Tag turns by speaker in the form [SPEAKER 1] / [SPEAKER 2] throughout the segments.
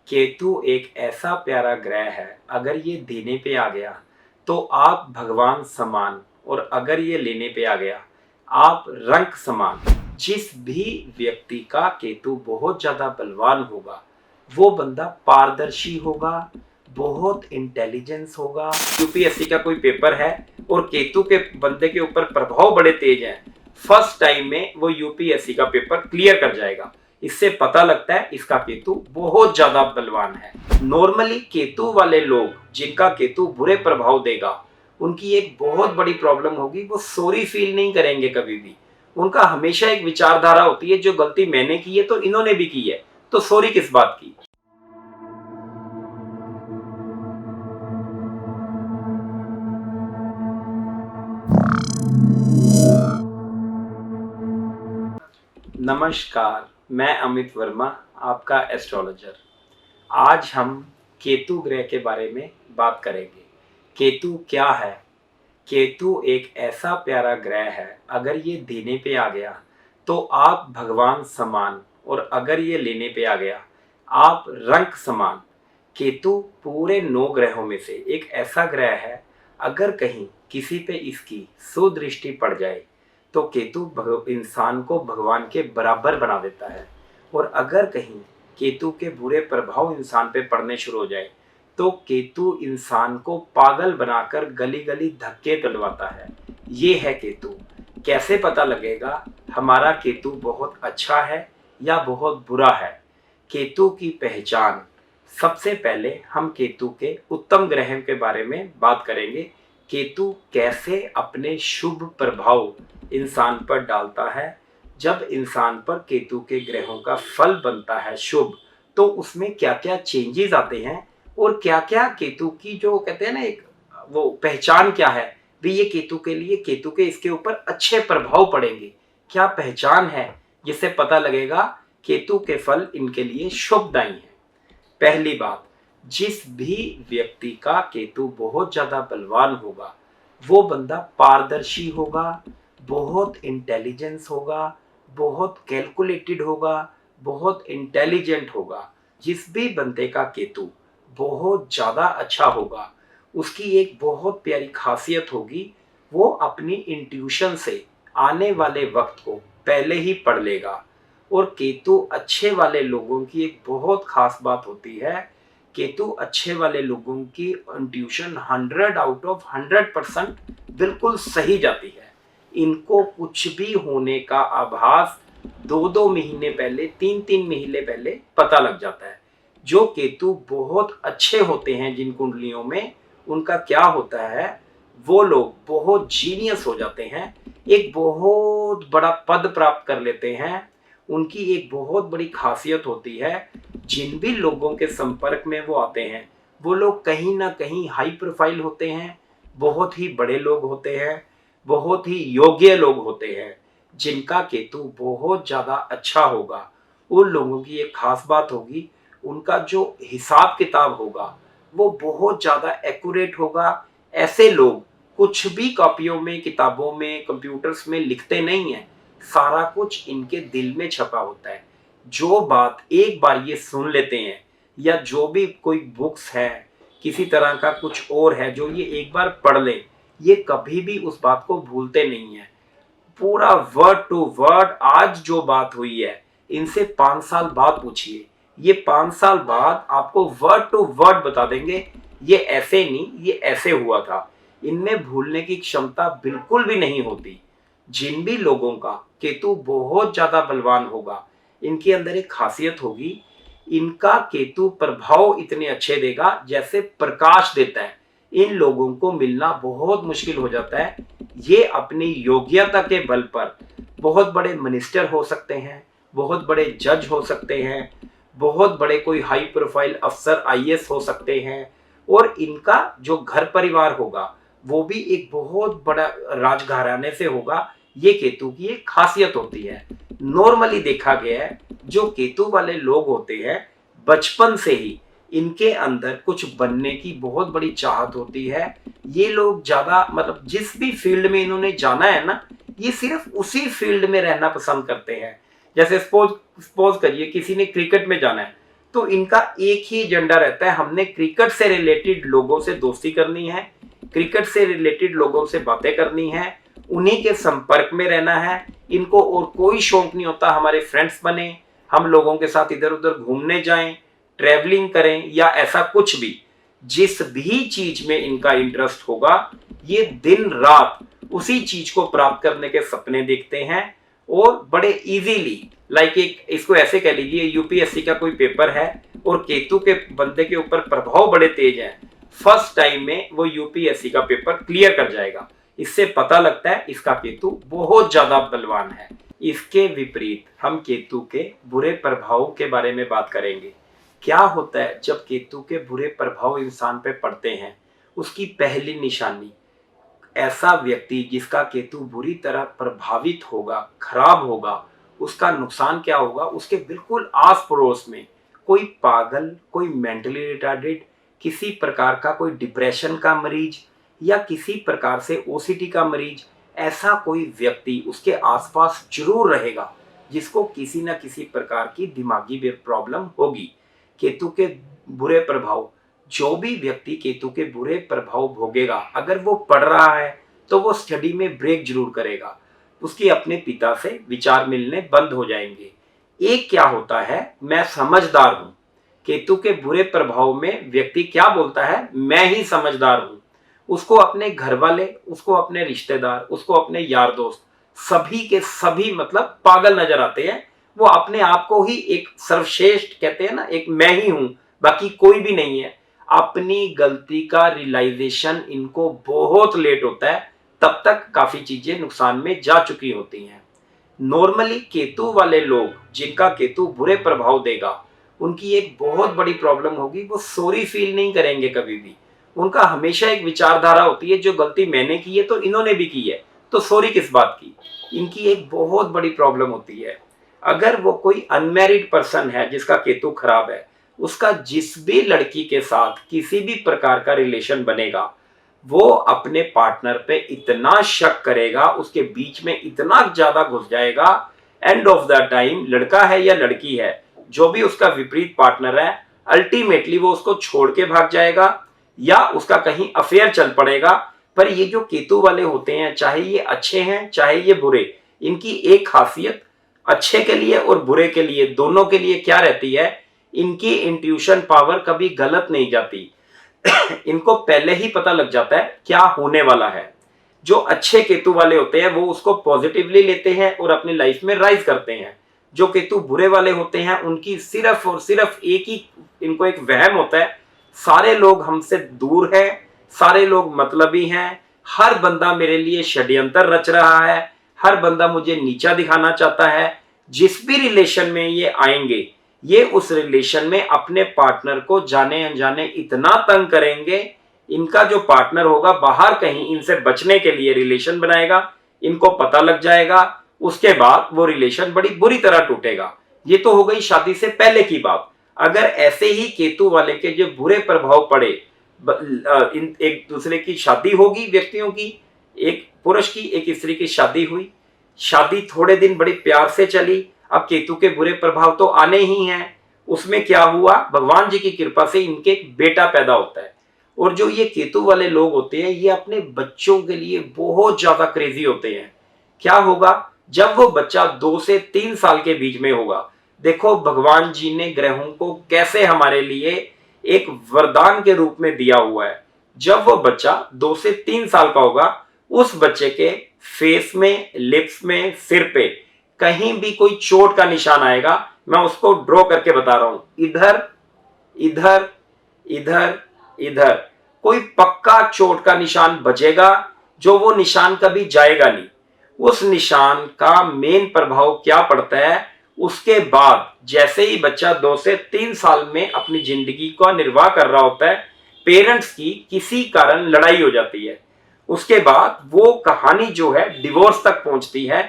[SPEAKER 1] केतु एक ऐसा प्यारा ग्रह है, अगर ये देने पे आ गया तो आप भगवान समान, और अगर ये लेने पे आ गया आप रंक समान। जिस भी व्यक्ति का केतु बहुत ज्यादा बलवान होगा वो बंदा पारदर्शी होगा, बहुत इंटेलिजेंस होगा। यूपीएससी का कोई पेपर है और केतु के बंदे के ऊपर प्रभाव बड़े तेज हैं, फर्स्ट टाइम में वो यूपीएससी का पेपर क्लियर कर जाएगा। इससे पता लगता है इसका केतु बहुत ज्यादा बलवान है। नॉर्मली केतु वाले लोग जिनका केतु बुरे प्रभाव देगा उनकी एक बहुत बड़ी प्रॉब्लम होगी, वो सॉरी फील नहीं करेंगे कभी भी। उनका हमेशा एक विचारधारा होती है, जो गलती मैंने की है तो इन्होंने भी की है, तो सॉरी किस बात की। नमस्कार, मैं अमित वर्मा, आपका एस्ट्रोलॉजर। आज हम केतु ग्रह के बारे में बात करेंगे। केतु क्या है? केतु एक ऐसा प्यारा ग्रह है, अगर ये देने पे आ गया तो आप भगवान समान, और अगर ये लेने पे आ गया आप रंक समान। केतु पूरे 9 ग्रहों में से एक ऐसा ग्रह है, अगर कहीं किसी पे इसकी सुदृष्टि पड़ जाए तो केतु इंसान को भगवान के बराबर बना देता है। और अगर कहीं केतु के बुरे प्रभाव इंसान पे पड़ने शुरू हो जाए तो केतु इंसान को पागल बनाकर गली गली धक्के दिलवाता है। ये है केतु। कैसे पता लगेगा हमारा केतु बहुत अच्छा है या बहुत बुरा है? केतु की पहचान, सबसे पहले हम केतु के उत्तम ग्रह के बारे में बात करेंगे। केतु कैसे अपने शुभ प्रभाव इंसान पर डालता है। जब इंसान पर केतु के ग्रहों का फल बनता है शुभ, तो उसमें क्या क्या चेंजेस आते हैं, और क्या क्या केतु की जो कहते हैं ना एक वो पहचान क्या है भी, ये केतु के लिए, केतु के इसके ऊपर अच्छे प्रभाव पड़ेंगे, क्या पहचान है जिससे पता लगेगा केतु के फल इनके लिए शुभदायी है। पहली बात, जिस भी व्यक्ति का केतु बहुत ज्यादा बलवान होगा वो बंदा पारदर्शी होगा, बहुत इंटेलिजेंस होगा, बहुत कैलकुलेटेड होगा, बहुत इंटेलिजेंट होगा। जिस भी बंदे का केतु बहुत ज्यादा अच्छा होगा उसकी एक बहुत प्यारी खासियत होगी, वो अपनी इंट्यूशन से आने वाले वक्त को पहले ही पढ़ लेगा। और केतु अच्छे वाले लोगों की एक बहुत खास बात होती है, केतु अच्छे वाले लोगों की इंट्यूशन 100 आउट ऑफ 100% बिल्कुल सही जाती है। इनको कुछ भी होने का आभास 2-2 महीने पहले, 3-3 महीने पहले पता लग जाता है। जो केतु बहुत अच्छे होते हैं जिन कुंडलियों में, उनका क्या होता है, वो लोग बहुत जीनियस हो जाते हैं, एक बहुत बड़ा पद प्राप्त कर लेते हैं। उनकी एक बहुत बड़ी खासियत होती है, जिन भी लोगों के संपर्क में वो आते हैं वो लोग कहीं ना कहीं हाई प्रोफाइल होते हैं, बहुत ही बड़े लोग होते हैं, बहुत ही योग्य लोग होते हैं। जिनका केतु बहुत ज़्यादा अच्छा होगा उन लोगों की एक खास बात होगी, उनका जो हिसाब किताब होगा वो बहुत ज़्यादा एक्यूरेट होगा। ऐसे लोग कुछ भी कॉपियों में, किताबों में, कंप्यूटर्स में लिखते नहीं हैं, सारा कुछ इनके दिल में छपा होता है। जो बात एक बार ये सुन लेते हैं, या जो भी कोई बुक्स है, किसी तरह का कुछ और है जो ये एक बार पढ़ ले, ये कभी भी उस बात को भूलते नहीं है। पूरा वर्ड टू वर्ड आज जो बात हुई है इनसे 5 साल बाद पूछिए, ये 5 साल बाद आपको वर्ड टू वर्ड बता देंगे, ये ऐसे नहीं, ये ऐसे हुआ था। इनमें भूलने की क्षमता बिल्कुल भी नहीं होती। जिन भी लोगों का केतु बहुत ज्यादा बलवान होगा इनके अंदर एक खासियत होगी, इनका केतु प्रभाव इतने अच्छे देगा जैसे प्रकाश देता है। इन लोगों को मिलना बहुत मुश्किल हो जाता है। ये अपनी योग्यता के बल पर बहुत बड़े मिनिस्टर हो सकते हैं, बहुत बड़े जज हो सकते हैं, बहुत बड़े कोई हाई प्रोफाइल अफसर आईएएस हो सकते हैं। और इनका जो घर परिवार होगा वो भी एक बहुत बड़ा राजघराने से होगा। ये केतु की एक खासियत होती है। नॉर्मली देखा गया है जो केतु वाले लोग होते हैं बचपन से ही इनके अंदर कुछ बनने की बहुत बड़ी चाहत होती है। ये लोग ज्यादा मतलब जिस भी फील्ड में इन्होंने जाना है ना, ये सिर्फ उसी फील्ड में रहना पसंद करते हैं। जैसे सपोज करिए किसी ने क्रिकेट में जाना है तो इनका एक ही एजेंडा रहता है, हमने क्रिकेट से रिलेटेड लोगों से दोस्ती करनी है, क्रिकेट से रिलेटेड लोगों से बातें करनी है, उन्हीं के संपर्क में रहना है। इनको और कोई शौक नहीं होता हमारे फ्रेंड्स बने, हम लोगों के साथ इधर उधर घूमने जाएं, ट्रैवलिंग करें या ऐसा कुछ भी। जिस भी चीज में इनका इंटरेस्ट होगा, ये दिन रात उसी चीज को प्राप्त करने के सपने देखते हैं और बड़े इजीली, लाइक एक इसको ऐसे कह लीजिए, यूपीएससी का कोई पेपर है और केतु के बंदे के ऊपर प्रभाव बड़े तेज है, फर्स्ट टाइम में वो यूपीएससी का पेपर क्लियर कर जाएगा। इससे पता लगता है इसका केतु बहुत ज्यादा बलवान है। इसके विपरीत हम केतु के बुरे प्रभाव के बारे में बात करेंगे। क्या होता है जब केतु के बुरे प्रभाव इंसान पे पड़ते हैं? उसकी पहली निशानी, ऐसा व्यक्ति जिसका केतु बुरी तरह प्रभावित होगा, खराब होगा, उसका नुकसान क्या होगा? उसके बिल्कुल आस पड़ोस में कोई पागल, कोई मेंटली रिटार्डेड, किसी प्रकार का कोई डिप्रेशन का मरीज या किसी प्रकार से ओसीडी का मरीज, ऐसा कोई व्यक्ति उसके आसपास जरूर रहेगा जिसको किसी न किसी प्रकार की दिमागी प्रॉब्लम होगी। केतु के बुरे प्रभाव, जो भी व्यक्ति केतु के बुरे प्रभाव भोगेगा, अगर वो पढ़ रहा है तो वो स्टडी में ब्रेक जरूर करेगा, उसकी अपने पिता से विचार मिलने बंद हो जाएंगे। एक क्या होता है, मैं समझदार हूं। केतु के बुरे प्रभाव में व्यक्ति क्या बोलता है, मैं ही समझदार हूं। उसको अपने घर वाले, उसको अपने रिश्तेदार, उसको अपने यार दोस्त, सभी के सभी मतलब पागल नजर आते हैं। वो अपने आप को ही एक सर्वश्रेष्ठ कहते हैं ना, एक मैं ही हूं, बाकी कोई भी नहीं है। अपनी गलती का रियलाइजेशन इनको बहुत लेट होता है, तब तक काफी चीजें नुकसान में जा चुकी होती हैं। नॉर्मली केतु वाले लोग, जिनका केतु बुरे प्रभाव देगा, उनकी एक बहुत बड़ी प्रॉब्लम होगी, वो सॉरी फील नहीं करेंगे कभी भी। उनका हमेशा एक विचारधारा होती है, जो गलती मैंने की है तो इन्होंने भी की है, तो सॉरी किस बात की। इनकी एक बहुत बड़ी प्रॉब्लम होती है, अगर वो कोई अनमैरिड पर्सन है जिसका केतु खराब है, उसका जिस भी लड़की के साथ किसी भी प्रकार का रिलेशन बनेगा, वो अपने पार्टनर पे इतना शक करेगा, उसके बीच में इतना ज्यादा घुस जाएगा, एंड ऑफ द टाइम लड़का है या लड़की है, जो भी उसका विपरीत पार्टनर है, अल्टीमेटली वो उसको छोड़ के भाग जाएगा या उसका कहीं अफेयर चल पड़ेगा। पर ये जो केतु वाले होते हैं, चाहे ये अच्छे हैं चाहे ये बुरे, इनकी एक खासियत अच्छे के लिए और बुरे के लिए, दोनों के लिए क्या रहती है, इनकी इंट्यूशन पावर कभी गलत नहीं जाती। इनको पहले ही पता लग जाता है क्या होने वाला है। जो अच्छे केतु वाले होते हैं वो उसको पॉजिटिवली लेते हैं और अपनी लाइफ में राइज करते हैं। जो केतु बुरे वाले होते हैं, उनकी सिर्फ और सिर्फ एक ही इनको एक वहम होता है, सारे लोग हमसे दूर हैं, सारे लोग मतलबी हैं, हर बंदा मेरे लिए षड्यंत्र रच रहा है, हर बंदा मुझे नीचा दिखाना चाहता है। जिस भी रिलेशन में ये आएंगे, ये उस रिलेशन में अपने पार्टनर को जाने अनजाने इतना तंग करेंगे, इनका जो पार्टनर होगा बाहर कहीं इनसे बचने के लिए रिलेशन बनाएगा, इनको पता लग जाएगा, उसके बाद वो रिलेशन बड़ी बुरी तरह टूटेगा। ये तो हो गई शादी से पहले की बात। अगर ऐसे ही केतु वाले के जो बुरे प्रभाव पड़े, एक दूसरे की शादी होगी व्यक्तियों की, एक पुरुष की एक स्त्री की शादी हुई, शादी थोड़े दिन बड़ी प्यार से चली, अब केतु के बुरे प्रभाव तो आने ही हैं। उसमें क्या हुआ, भगवान जी की कृपा से इनके एक बेटा पैदा होता है। और जो ये केतु वाले लोग होते हैं, ये अपने बच्चों के लिए बहुत ज्यादा क्रेजी होते हैं। क्या होगा जब वो बच्चा 2 से 3 साल के बीच में होगा, देखो भगवान जी ने ग्रहों को कैसे हमारे लिए एक वरदान के रूप में दिया हुआ है। जब वो बच्चा 2 से 3 साल का होगा, उस बच्चे के फेस में, लिप्स में, सिर पे कहीं भी कोई चोट का निशान आएगा, मैं उसको ड्रॉ करके बता रहा हूं, इधर इधर इधर इधर कोई पक्का चोट का निशान बचेगा, जो वो निशान कभी जाएगा नहीं। उस निशान का मेन प्रभाव क्या पड़ता है, उसके बाद जैसे ही बच्चा 2 से 3 साल में अपनी जिंदगी का निर्वाह कर रहा होता है, पेरेंट्स की किसी कारण लड़ाई हो जाती है। उसके बाद वो कहानी जो है डिवोर्स तक पहुंचती है।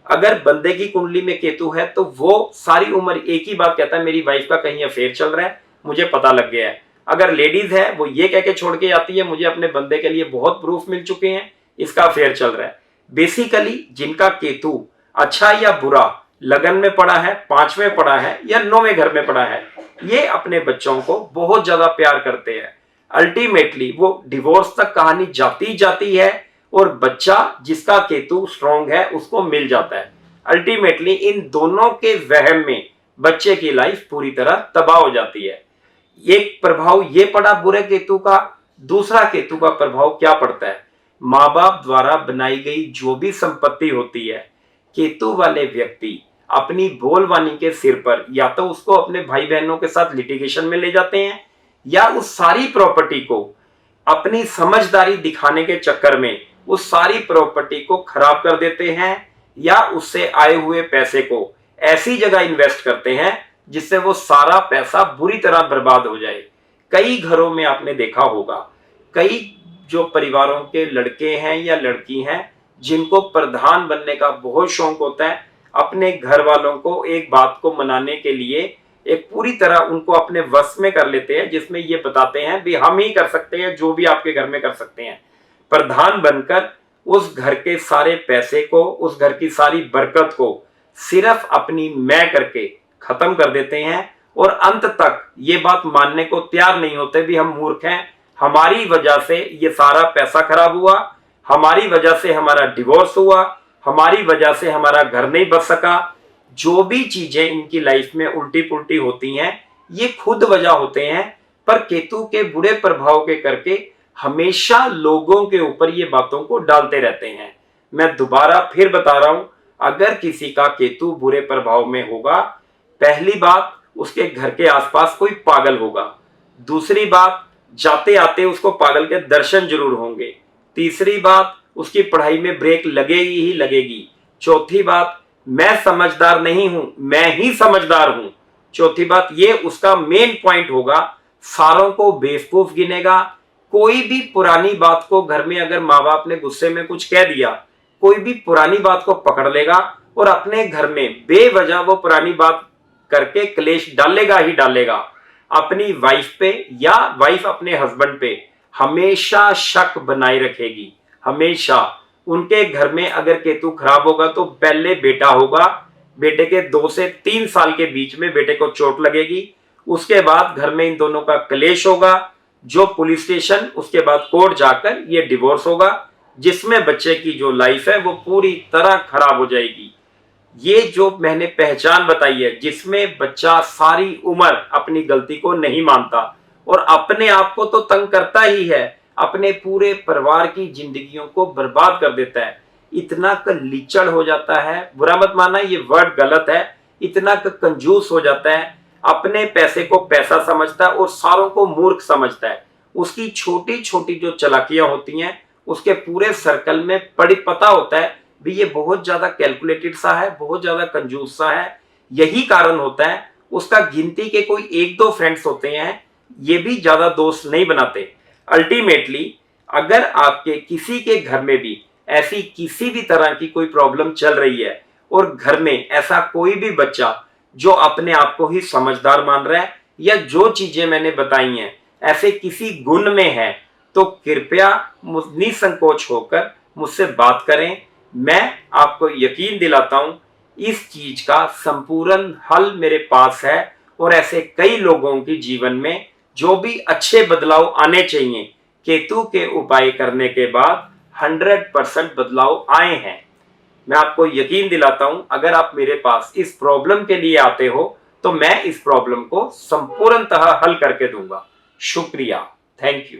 [SPEAKER 1] अगर बंदे की कुंडली में केतु है तो वो सारी उम्र एक ही बात कहता है, मेरी वाइफ का कहीं अफेयर चल रहा है, मुझे पता लग गया है। अगर लेडीज है, वो ये कह के छोड़ के आती है, मुझे अपने बंदे के लिए बहुत प्रूफ मिल चुके हैं, इसका अफेयर चल रहा है। बेसिकली जिनका केतु अच्छा या बुरा लगन में पड़ा है, 5वें पड़ा है या 9वें घर में पड़ा है, ये अपने बच्चों को बहुत ज्यादा प्यार करते हैं। अल्टीमेटली वो डिवोर्स तक कहानी जाती जाती है और बच्चा जिसका केतु स्ट्रांग है उसको मिल जाता है। अल्टीमेटली इन दोनों के वहम में बच्चे की लाइफ पूरी तरह तबाह हो जाती है। एक प्रभाव ये पड़ा बुरे केतु का, दूसरा केतु का प्रभाव क्या पड़ता है, माँ बाप द्वारा बनाई गई जो भी संपत्ति होती है, केतु वाले व्यक्ति अपनी बोलवानी के सिर पर या तो उसको अपने भाई बहनों के साथ लिटिगेशन में ले जाते हैं या उस सारी प्रॉपर्टी को अपनी समझदारी दिखाने के चक्कर में उस सारी प्रॉपर्टी को खराब कर देते हैं या उससे आए हुए पैसे को ऐसी जगह इन्वेस्ट करते हैं जिससे वो सारा पैसा बुरी तरह बर्बाद हो जाए। कई घरों में आपने देखा होगा, कई जो परिवारों के लड़के हैं या लड़की हैं जिनको प्रधान बनने का बहुत शौक होता है, अपने घर वालों को एक बात को मनाने के लिए एक पूरी तरह उनको अपने वश में कर लेते हैं, जिसमें ये बताते हैं भी हम ही कर सकते हैं जो भी आपके घर में कर सकते हैं। प्रधान बनकर उस घर के सारे पैसे को, उस घर की सारी बरकत को सिर्फ अपनी मैं करके खत्म कर देते हैं और अंत तक ये बात मानने को तैयार नहीं होते भी हम मूर्ख हैं, हमारी वजह से ये सारा पैसा खराब हुआ, हमारी वजह से हमारा डिवोर्स हुआ, हमारी वजह से हमारा घर नहीं बच सका। जो भी चीजें इनकी लाइफ में उल्टी पुल्टी होती हैं ये खुद वजह होते हैं, पर केतु के बुरे प्रभाव के करके हमेशा लोगों के ऊपर ये बातों को डालते रहते हैं। मैं दोबारा फिर बता रहा हूं, अगर किसी का केतु बुरे प्रभाव में होगा, पहली बात उसके घर के आसपास कोई पागल होगा, दूसरी बात जाते आते उसको पागल के दर्शन जरूर होंगे, तीसरी बात उसकी पढ़ाई में ब्रेक लगेगी ही लगेगी, चौथी बात मैं समझदार नहीं हूं, मैं ही समझदार हूं, चौथी बात ये उसका मेन पॉइंट होगा, सारों को बेवकूफ गिनेगा। कोई भी पुरानी बात को घर में अगर माँ बाप ने गुस्से में कुछ कह दिया, कोई भी पुरानी बात को पकड़ लेगा और अपने घर में बेवजह वो पुरानी बात करके क्लेश डालेगा ही डालेगा। अपनी वाइफ पे या वाइफ अपने हस्बैंड पे हमेशा शक बनाए रखेगी, हमेशा। उनके घर में अगर केतु खराब होगा तो पहले बेटा होगा, बेटे के 2 से 3 साल के बीच में बेटे को चोट लगेगी, उसके बाद घर में इन दोनों का क्लेश होगा, जो पुलिस स्टेशन, उसके बाद कोर्ट जाकर ये डिवोर्स होगा, जिसमें बच्चे की जो लाइफ है वो पूरी तरह खराब हो जाएगी। ये जो मैंने पहचान बताई है जिसमें बच्चा सारी उम्र अपनी गलती को नहीं मानता और अपने आप को तो तंग करता ही है, अपने पूरे परिवार की जिंदगियों को बर्बाद कर देता है, इतना लीचड़ हो जाता है, बुरा मत मानना ये वर्ड गलत है, इतना कंजूस हो जाता है, अपने पैसे को पैसा समझता है और सारों को मूर्ख समझता है। उसकी छोटी छोटी जो चालाकियां होती हैं उसके पूरे सर्कल में पड़ी पता होता है भी ये बहुत ज्यादा कैलकुलेटेड सा है, बहुत ज्यादा कंजूस सा है। यही कारण होता है उसका गिनती के कोई 1-2 फ्रेंड्स होते हैं, ये भी ज्यादा दोस्त नहीं बनाते। अल्टीमेटली अगर आपके किसी के घर में भी ऐसी किसी भी तरह की कोई प्रॉब्लम चल रही है और घर में ऐसा कोई भी बच्चा जो अपने आप को ही समझदार मान रहा है या जो चीजें मैंने बताई हैं ऐसे किसी गुण में है, तो कृपया निसंकोच होकर मुझसे बात करें। मैं आपको यकीन दिलाता हूं इस चीज का संपूर्ण हल मेरे पास है और ऐसे कई लोगों के जीवन में जो भी अच्छे बदलाव आने चाहिए केतु के उपाय करने के बाद 100% बदलाव आए हैं। मैं आपको यकीन दिलाता हूं अगर आप मेरे पास इस प्रॉब्लम के लिए आते हो तो मैं इस प्रॉब्लम को संपूर्णतः हल करके दूंगा। शुक्रिया, थैंक यू।